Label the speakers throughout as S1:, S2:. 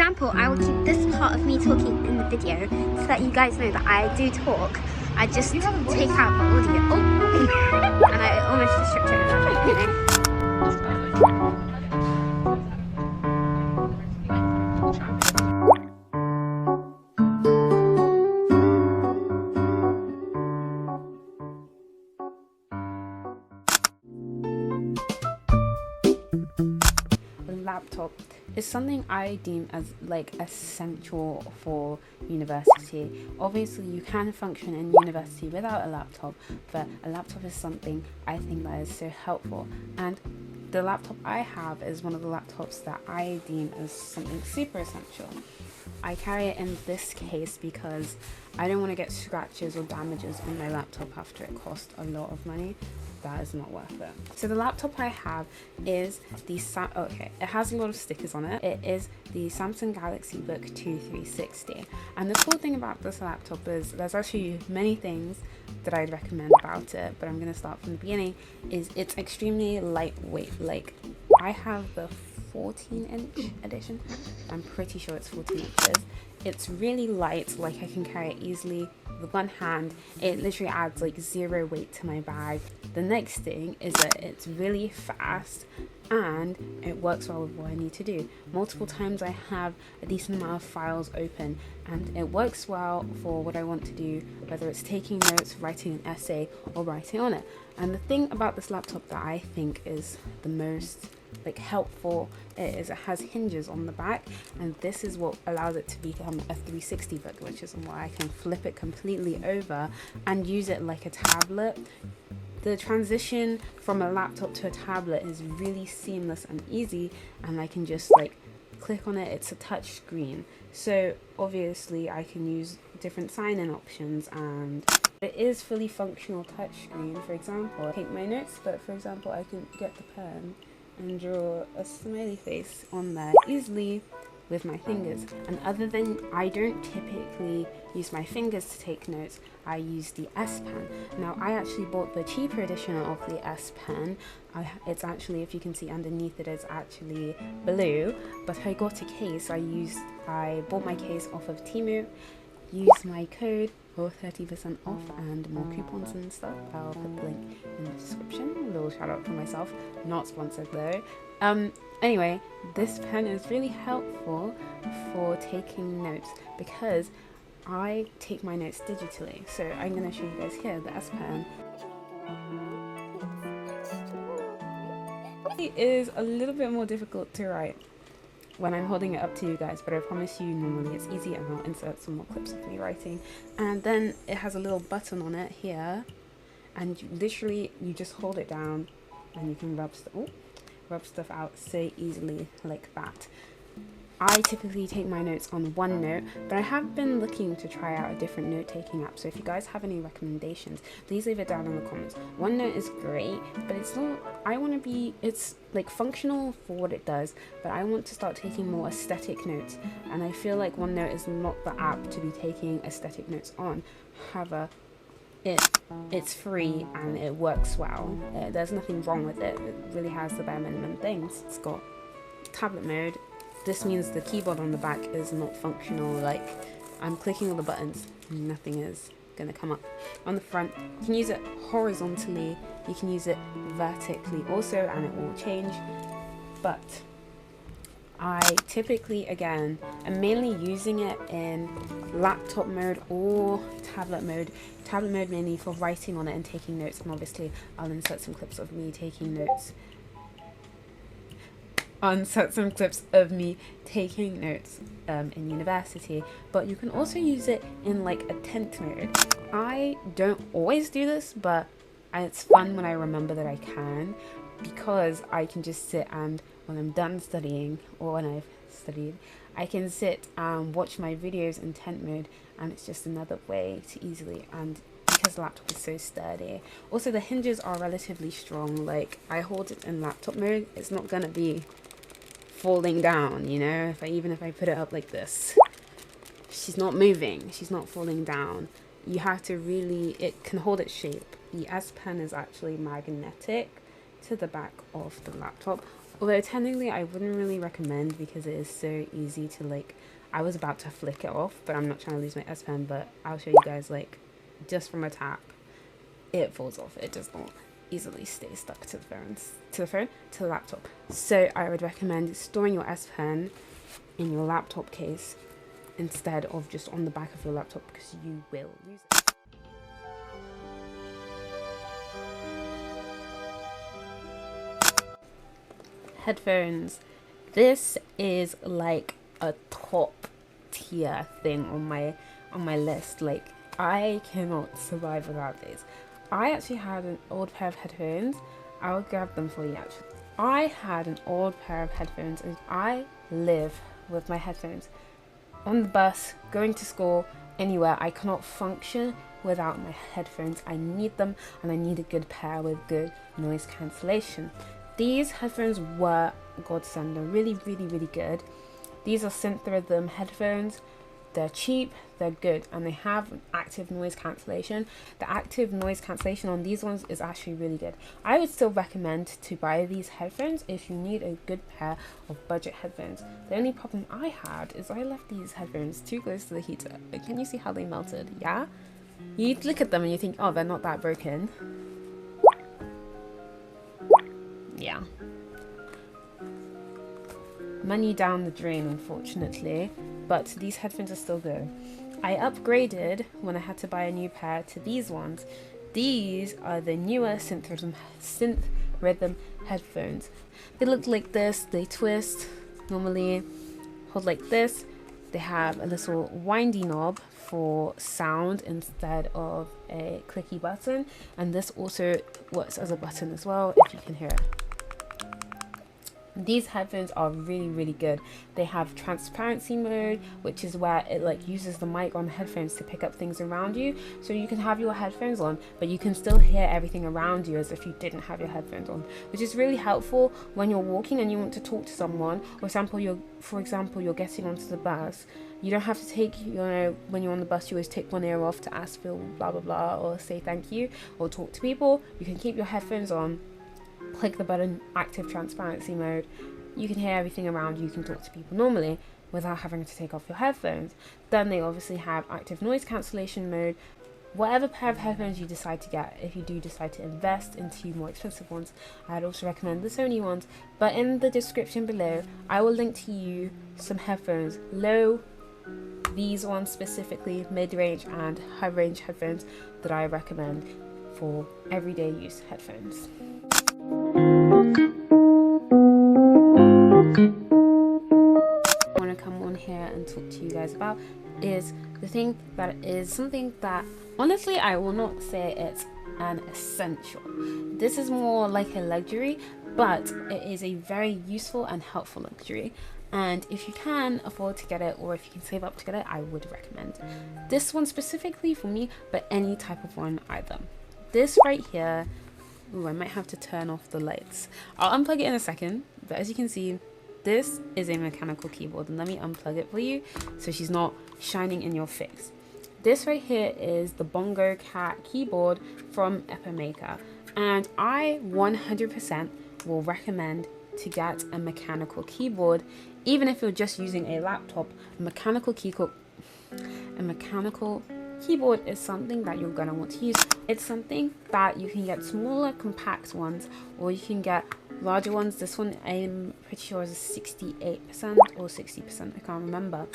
S1: example, I will keep this part of me talking in the video so that you guys know that I do talk. I just take out the audio. Oh, and I almost just tripped over that, you know.
S2: Laptop is something I deem as like essential for university. Obviously you can function in university without a laptop, but a laptop is something I think that is so helpful, and the laptop I have is one of the laptops that I deem as something super essential. I carry it in this case because I don't want to get scratches or damages on my laptop after it cost a lot of money. That is not worth it. So the laptop I have is the it has a lot of stickers on it. It is the Samsung Galaxy Book 2 360. And the cool thing about this laptop is there's actually many things that I'd recommend about it, but I'm going to start from the beginning. Is it's extremely lightweight. Like, I have the 14-inch edition. I'm pretty sure it's 14 inches. It's really light, like I can carry it easily with one hand. It literally adds like zero weight to my bag. The next thing is that it's really fast and it works well with what I need to do. Multiple times I have a decent amount of files open and it works well for what I want to do, whether it's taking notes, writing an essay, or writing on it. And the thing about this laptop that I think is the most helpful is it has hinges on the back, and this is what allows it to become a 360 book, which is why I can flip it completely over and use it like a tablet. The transition from a laptop to a tablet is really seamless and easy, and I can just click on it. It's a touch screen, so obviously I can use different sign-in options, and it is fully functional touch screen. For example, I take my notes, but for example I can get the pen and draw a smiley face on there easily with my fingers. And other than, I don't typically use my fingers to take notes, I use the S Pen. Now I actually bought the cheaper edition of the S Pen. It's actually, if you can see underneath it, is actually blue, but I got a case. I bought my case off of Temu, used my code for 30% off and more coupons and stuff. I'll put the link in the description. A little shout out for myself, not sponsored though. Anyway, this pen is really helpful for taking notes because I take my notes digitally. So I'm going to show you guys here the S Pen. It is a little bit more difficult to write when I'm holding it up to you guys, but I promise you normally it's easy, and I'll insert some more clips of me writing. And then it has a little button on it here, and you just hold it down and you can rub stuff out so easily like that. I typically take my notes on OneNote, but I have been looking to try out a different note-taking app. So if you guys have any recommendations, please leave it down in the comments. OneNote is great, but it's functional for what it does, but I want to start taking more aesthetic notes, and I feel like OneNote is not the app to be taking aesthetic notes on. However, it's free and it works well. There's nothing wrong with it. It really has the bare minimum things. It's got tablet mode. This means the keyboard on the back is not functional. Like, I'm clicking all the buttons, nothing is going to come up. On the front, you can use it horizontally, you can use it vertically also, and it will change. But I typically, again, am mainly using it in laptop mode or tablet mode. Tablet mode mainly for writing on it and taking notes, and obviously I'll insert some clips of me taking notes. In university, but you can also use it in a tent mode. I don't always do this, but it's fun when I remember that I can, because I can just sit, and when I'm done studying or when I've studied, I can sit and watch my videos in tent mode, and it's just another way to easily, and because the laptop is so sturdy. Also, the hinges are relatively strong. I hold it in laptop mode, it's not gonna be falling down, you know, even if I put it up like this, she's not moving, she's not falling down. You have to it can hold its shape. The S Pen is actually magnetic to the back of the laptop. Although technically I wouldn't really recommend because it is so easy to like, I was about to flick it off, but I'm not trying to lose my S Pen, but I'll show you guys like just from a tap, it falls off. It does not easily stay stuck to the laptop. So I would recommend storing your S Pen in your laptop case instead of just on the back of your laptop because you will lose it. Headphones. This is like a top tier thing on my list. Like, I cannot survive without these. I actually had an old pair of headphones. I will grab them for you actually. I had an old pair of headphones and I live with my headphones. On the bus, going to school, anywhere, I cannot function without my headphones. I need them, and I need a good pair with good noise cancellation. These headphones were godsend. They're really, really, really good. These are Synth Rhythm headphones. They're cheap, they're good, and they have active noise cancellation. The active noise cancellation on these ones is actually really good. I would still recommend to buy these headphones if you need a good pair of budget headphones. The only problem I had is I left these headphones too close to the heater. Can you see how they melted? Yeah? You look at them and you think, oh, they're not that broken. Yeah. Money down the drain, unfortunately, but these headphones are still good. I upgraded when I had to buy a new pair to these ones. These are the newer Synth Rhythm headphones. They look like this, they twist, normally hold like this. They have a little windy knob for sound instead of a clicky button, and this also works as a button as well, if you can hear it. These headphones are really, really good. They have transparency mode, which is where it like uses the mic on the headphones to pick up things around you. So you can have your headphones on, but you can still hear everything around you as if you didn't have your headphones on, which is really helpful when you're walking and you want to talk to someone. For example, you're getting onto the bus. You don't have to take, when you're on the bus, you always take one ear off to ask for blah, blah, blah, or say thank you, or talk to people. You can keep your headphones on, click the button, active transparency mode. You can hear everything around you. You can talk to people normally without having to take off your headphones. Then they obviously have active noise cancellation mode. Whatever pair of headphones you decide to get, if you do decide to invest into more expensive ones, I'd also recommend the Sony ones. But in the description below, I will link to you some headphones, these ones specifically, mid-range and high-range headphones that I recommend for everyday use headphones. I want to come on here and talk to you guys about is the thing that is something that honestly I will not say it's an essential. This is more like a luxury, but it is a very useful and helpful luxury. And if you can afford to get it, or if you can save up to get it, I would recommend this one specifically for me, but any type of one either. This right here, ooh, I might have to turn off the lights. I'll unplug it in a second, but as you can see, this is a mechanical keyboard, and let me unplug it for you so she's not shining in your face. This right here is the Bongo Cat keyboard from Epicmaker, and I 100% will recommend to get a mechanical keyboard. Even if you're just using a laptop, a mechanical keyboard is something that you're going to want to use. It's something that you can get smaller compact ones, or you can get larger ones. This one I'm pretty sure is a 68% or 60%, I can't remember.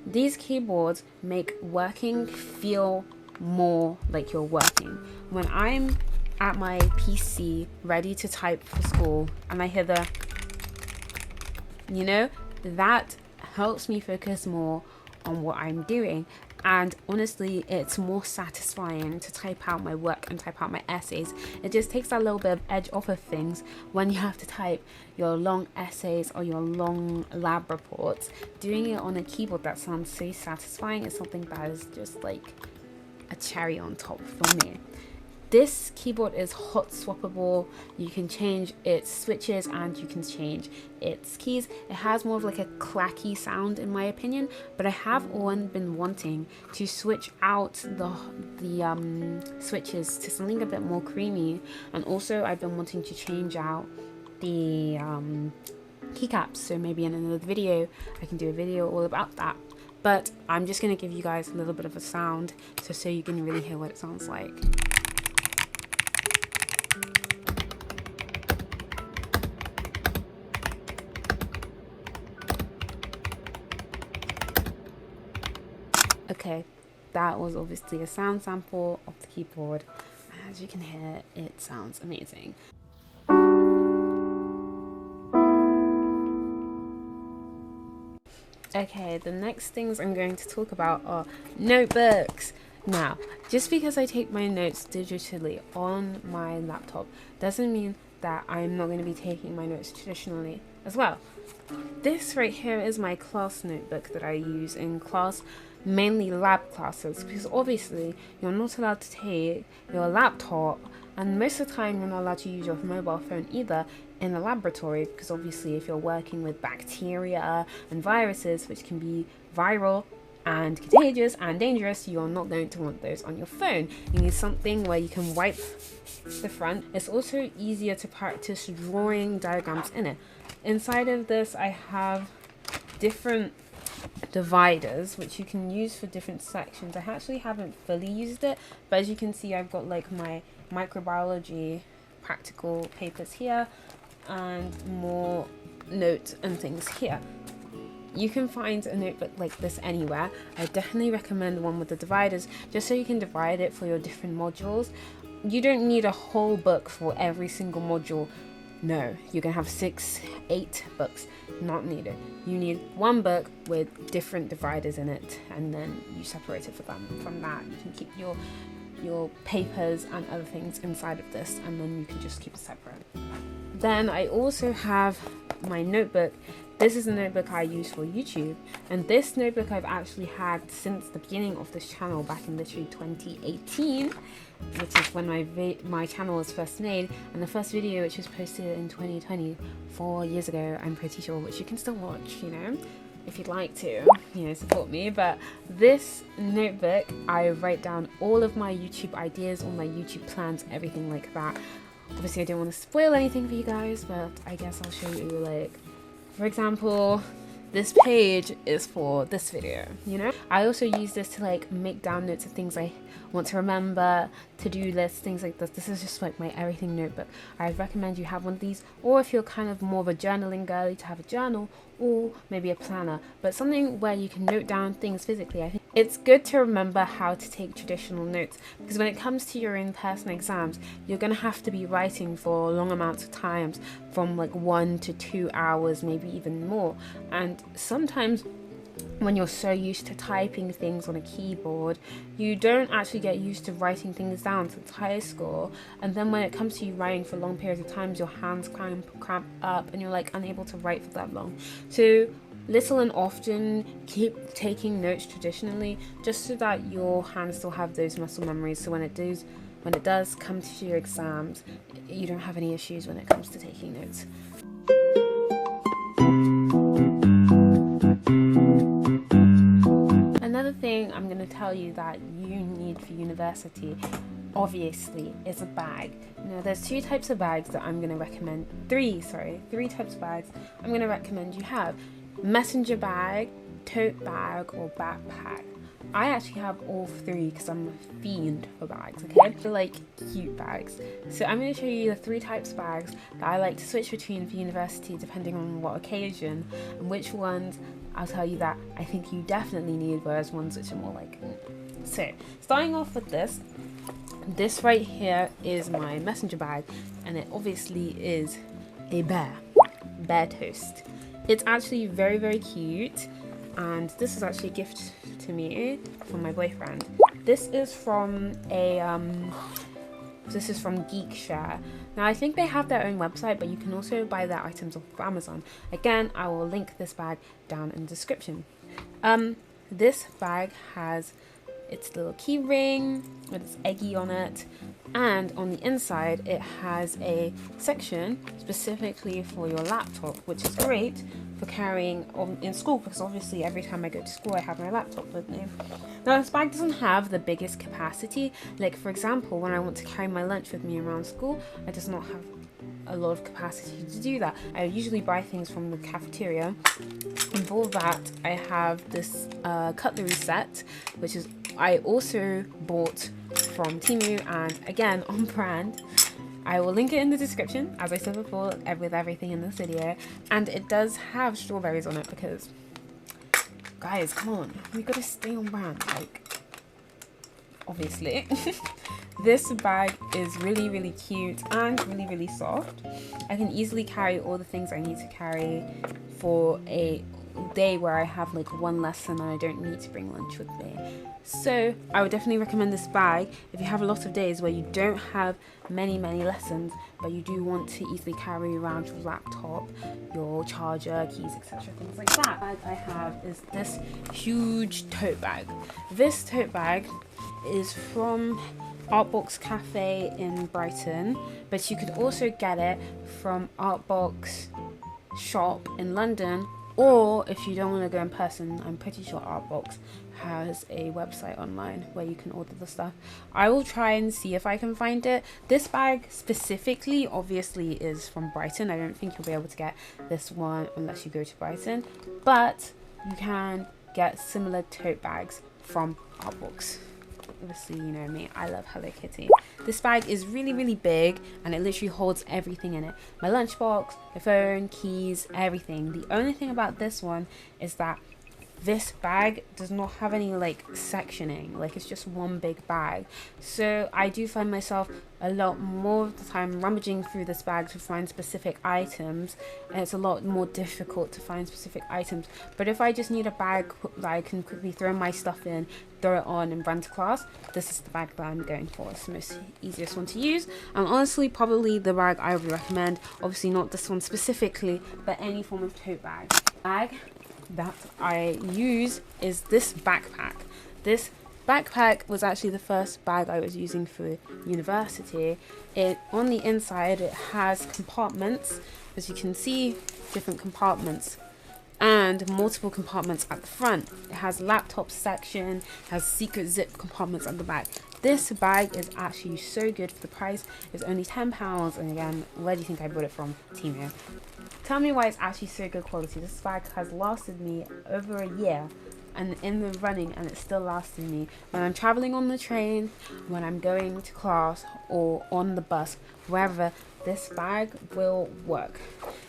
S2: These keyboards make working feel more like you're working. When I'm at my PC ready to type for school and I hear that helps me focus more on what I'm doing. And honestly, it's more satisfying to type out my work and type out my essays. It just takes that little bit of edge off of things when you have to type your long essays or your long lab reports. Doing it on a keyboard that sounds so satisfying is something that is just like a cherry on top for me. This keyboard is hot swappable. You can change its switches and you can change its keys. It has more of like a clacky sound in my opinion, but I have been wanting to switch out the switches to something a bit more creamy, and also I've been wanting to change out the keycaps. So maybe in another video I can do a video all about that, but I'm just going to give you guys a little bit of a sound so you can really hear what it sounds like. Okay, that was obviously a sound sample of the keyboard. As you can hear, it sounds amazing. Okay, the next things I'm going to talk about are notebooks. Now, just because I take my notes digitally on my laptop doesn't mean that I'm not going to be taking my notes traditionally as well. This right here is my class notebook that I use in class, mainly lab classes, because obviously you're not allowed to take your laptop, and most of the time you're not allowed to use your mobile phone either in the laboratory, because obviously if you're working with bacteria and viruses, which can be viral and contagious and dangerous, you're not going to want those on your phone. You need something where you can wipe the front. It's also easier to practice drawing diagrams in it. Inside of this I have different dividers which you can use for different sections. I actually haven't fully used it, but as you can see I've got like my microbiology practical papers here and more notes and things here. You can find a notebook like this anywhere. I definitely recommend one with the dividers, just so you can divide it for your different modules. You don't need a whole book for every single module. No, you can have 6, 8 books, not needed. You need one book with different dividers in it, and then you separate it from that. You can keep your papers and other things inside of this, and then you can just keep it separate. Then I also have my notebook. This is a notebook I use for YouTube, and this notebook I've actually had since the beginning of this channel back in literally 2018, which is when my channel was first made, and the first video which was posted in 2020, 4 years ago, I'm pretty sure, which you can still watch, you know, if you'd like to, you know, support me. But this notebook, I write down all of my YouTube ideas, all my YouTube plans, everything like that. Obviously I don't want to spoil anything for you guys, but I guess I'll show you, like, for example, this page is for this video, you know? I also use this to like make down notes of things I want to remember, to-do lists, things like this. This is just like my everything notebook. I recommend you have one of these, or if you're kind of more of a journaling girly, to have a journal or maybe a planner, but something where you can note down things physically. I think it's good to remember how to take traditional notes, because when it comes to your in-person exams, you're going to have to be writing for long amounts of times, from like 1 to 2 hours, maybe even more. And sometimes when you're so used to typing things on a keyboard, you don't actually get used to writing things down since high school, and then when it comes to you writing for long periods of times, your hands cramp up and you're like unable to write for that long. So little and often keep taking notes traditionally, just so that your hands still have those muscle memories, so when it does come to your exams, you don't have any issues when it comes to taking notes. Another thing I'm going to tell you that you need for university, obviously, is a bag. Now, there's 2 types of bags that I'm going to recommend. 3 types of bags I'm going to recommend you have. Messenger bag, tote bag, or backpack. I actually have all 3 because I'm a fiend for bags, okay? I like cute bags. So I'm going to show you the 3 types of bags that I like to switch between for university depending on what occasion, and which ones I'll tell you that I think you definitely need, whereas ones which are more like... So, starting off with this right here is my messenger bag, and it obviously is a bear toast. It's actually very, very cute, and this is actually a gift to me from my boyfriend. This is from Geekshare. Now I think they have their own website, but you can also buy their items off of Amazon. Again, I will link this bag down in the description. This bag has its little key ring with its eggy on it, and on the inside it has a section specifically for your laptop, which is great for carrying on in school, because obviously every time I go to school I have my laptop with me. Now this bag doesn't have the biggest capacity. Like for example, when I want to carry my lunch with me around school, it does not have a lot of capacity to do that. I usually buy things from the cafeteria, and for that I have this cutlery set, which is I also bought from Temu, and again on brand. I will link it in the description, as I said before, with everything in this video. And it does have strawberries on it because, guys, come on, we gotta stay on brand, like, obviously. This bag is really, really cute and really, really soft. I can easily carry all the things I need to carry for a day where I have like one lesson and I don't need to bring lunch with me. So I would definitely recommend this bag if you have a lot of days where you don't have many lessons, but you do want to easily carry around your laptop, your charger, keys, etc., things like that. The bag I have is this huge tote bag. This tote bag is from Artbox Cafe in Brighton, but you could also get it from Artbox shop in London, or if you don't want to go in person, I'm pretty sure Artbox has a website online where you can order the stuff. I will try and see if I can find it. This bag specifically obviously is from Brighton. I don't think you'll be able to get this one unless you go to Brighton, but you can get similar tote bags from Artbox. Obviously, you know me, I love Hello Kitty. This bag is really big and it literally holds everything in it. My lunchbox, my phone, keys, everything. The only thing about this one is that this bag does not have any like sectioning, like it's just one big bag. So I do find myself a lot more of the time rummaging through this bag to find specific items, and it's a lot more difficult to find specific items. But if I just need a bag that I can quickly throw my stuff in, throw it on and run to class, this is the bag that I'm going for. It's the most easiest one to use, and honestly probably the bag I would recommend. Obviously not this one specifically, but any form of tote bag that I use is this backpack. This backpack was actually the first bag I was using for university. On the inside it has compartments, as you can see, different compartments, and multiple compartments at the front. It has laptop section, has secret zip compartments at the back. This bag is actually so good for the price. It's only £10, and again, where do you think I bought it from? Temu. Tell me why it's actually so good quality. This bag has lasted me over a year and in the running, and it's still lasting me when I'm traveling on the train, when I'm going to class, or on the bus, wherever. This bag will work.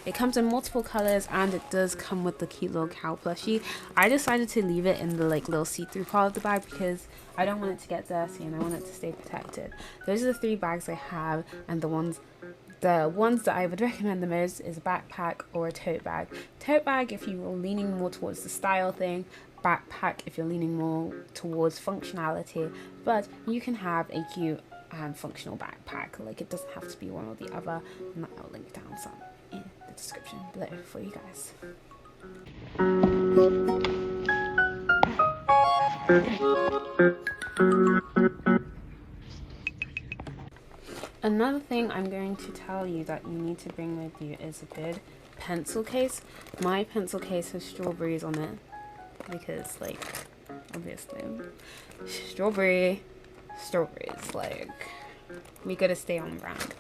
S2: It comes in multiple colors, and it does come with the cute little cow plushie. I decided to leave it in the like little see-through part of the bag because I don't want it to get dirty and I want it to stay protected. Those are the three bags I have, and the ones that I would recommend the most is a backpack or a tote bag. Tote bag if you're leaning more towards the style thing, backpack if you're leaning more towards functionality, but you can have a cute and functional backpack. Like, it doesn't have to be one or the other, and I'll link down some in the description below for you guys. Another thing I'm going to tell you that you need to bring with you is a good pencil case. My pencil case has strawberries on it because, like, obviously strawberries, like, we gotta stay on brand.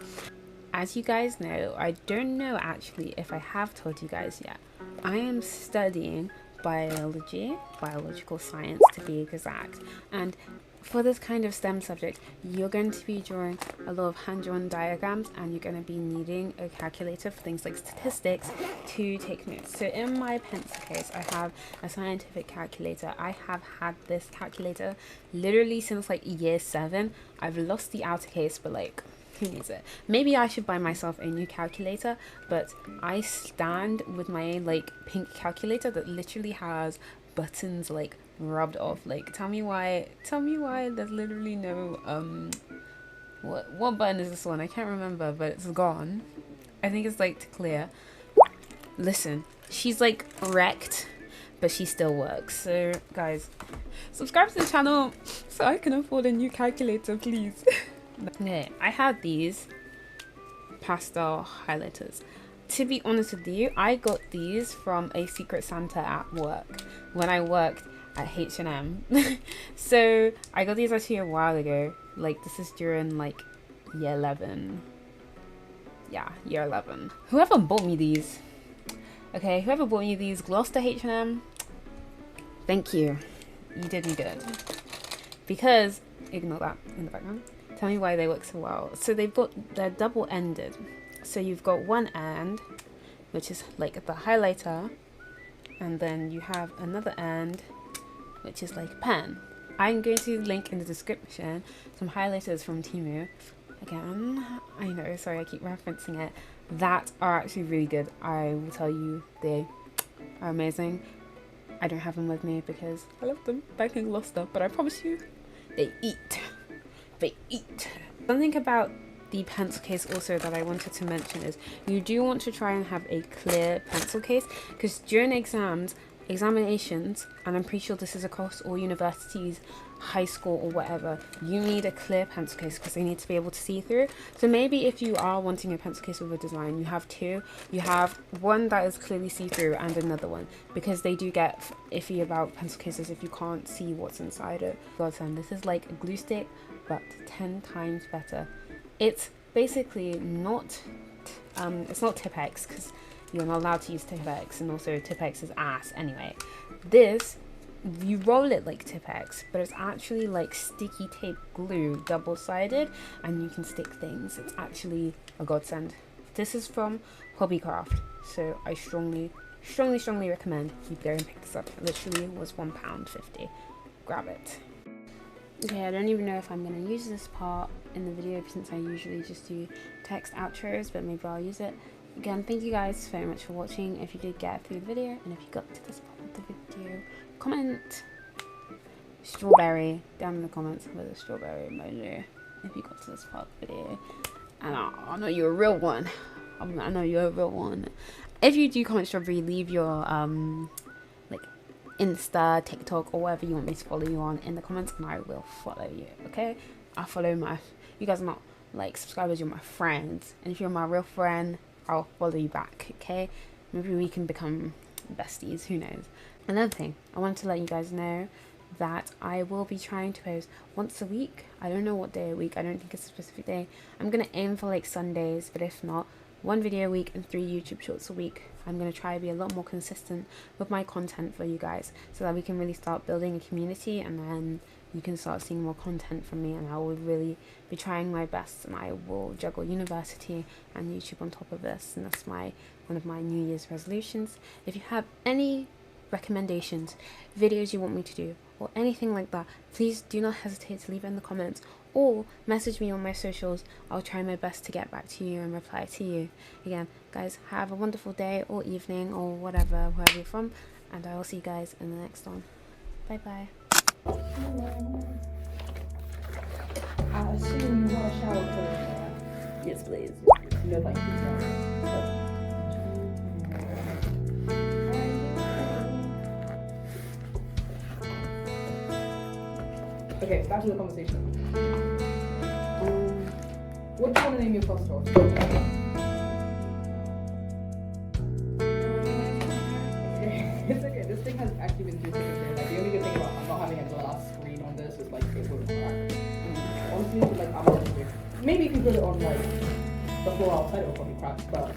S2: As you guys know, I don't know actually if I have told you guys yet, I am studying biological science to be exact, and for this kind of STEM subject, you're going to be drawing a lot of hand-drawn diagrams, and you're going to be needing a calculator for things like statistics to take notes. So in my pencil case, I have a scientific calculator. I have had this calculator literally since like year 7. I've lost the outer case, but like, who needs it? Maybe I should buy myself a new calculator, but I stand with my like pink calculator that literally has buttons like rubbed off. Like, tell me why there's literally no what button is this one? I can't remember, but it's gone. I think it's like to clear. Listen, she's like wrecked, but she still works. So guys, subscribe to the channel so I can afford a new calculator, please. Okay, I had these pastel highlighters. To be honest with you, I got these from a Secret Santa at work when I worked at H&M. So I got these actually a while ago. Like, this is during like year 11. yeah, year 11. Whoever bought me these, okay, whoever bought me these Gloucester H&M, thank you. You did me good. Because, ignore that in the background. Tell me why they work so well. So they're double-ended. So you've got one end, which is like the highlighter, and then you have another end, which is like a pen. I'm going to link in the description some highlighters from Temu. Again, I know, sorry, I keep referencing it. That are actually really good. I will tell you, they are amazing. I don't have them with me because I left them back in Gloucester, but I promise you, they eat. They eat. Something about the pencil case also that I wanted to mention is you do want to try and have a clear pencil case, because during examinations, and I'm pretty sure this is across all universities, high school or whatever, you need a clear pencil case because they need to be able to see through. So maybe if you are wanting a pencil case with a design, you have two. You have one that is clearly see-through and another one, because they do get iffy about pencil cases if you can't see what's inside it. Godsend, this is like a glue stick but 10 times better. It's basically not it's not Tipp-Ex, because you're not allowed to use Tipp-Ex, and also Tipp-Ex is ass anyway. This, you roll it like Tipp-Ex, but it's actually like sticky tape glue, double-sided, and you can stick things. It's actually a godsend. This is from Hobbycraft, so I strongly recommend you go and pick this up. It literally was £1.50. Grab it. Okay, I don't even know if I'm going to use this part in the video since I usually just do text outros, but maybe I'll use it. Again, thank you guys very much for watching. If you did get through the video, and if you got to this part of the video, comment strawberry down in the comments with a strawberry emoji if you got to this part of the video. And I know you're a real one. I know you're a real one. If you do comment strawberry, leave your like Insta, TikTok, or whatever you want me to follow you on in the comments, and I will follow you. Okay, I'll follow you guys are not like subscribers, you're my friends, and if you're my real friend, I'll follow you back. Okay, maybe we can become besties, who knows. Another thing, I wanted to let you guys know that I will be trying to post once a week. I don't know what day a week, I don't think it's a specific day. I'm gonna aim for like Sundays, but if not, 1 video a week and 3 YouTube shorts a week. I'm going to try to be a lot more consistent with my content for you guys, so that we can really start building a community, and then you can start seeing more content from me, and I will really be trying my best, and I will juggle university and YouTube on top of this, and that's one of my New Year's resolutions. If you have any recommendations, videos you want me to do, or anything like that, please do not hesitate to leave it in the comments, or message me on my socials. I'll try my best to get back to you and reply to you. Again, guys, have a wonderful day or evening or whatever, wherever you're from, and I will see you guys in the next one. Bye bye.
S3: I assume you want a shower curtain.
S2: Yes, please.
S3: No, thank you. Okay, back to the conversation. What do you want to name your first dog? It's okay. This thing has actually been through thick and thin. Like, the only good thing about not having a glass screen on this is like it wouldn't crack. Honestly, like I'm not sure. Maybe you can put it on like the floor outside, it'll probably crack, but.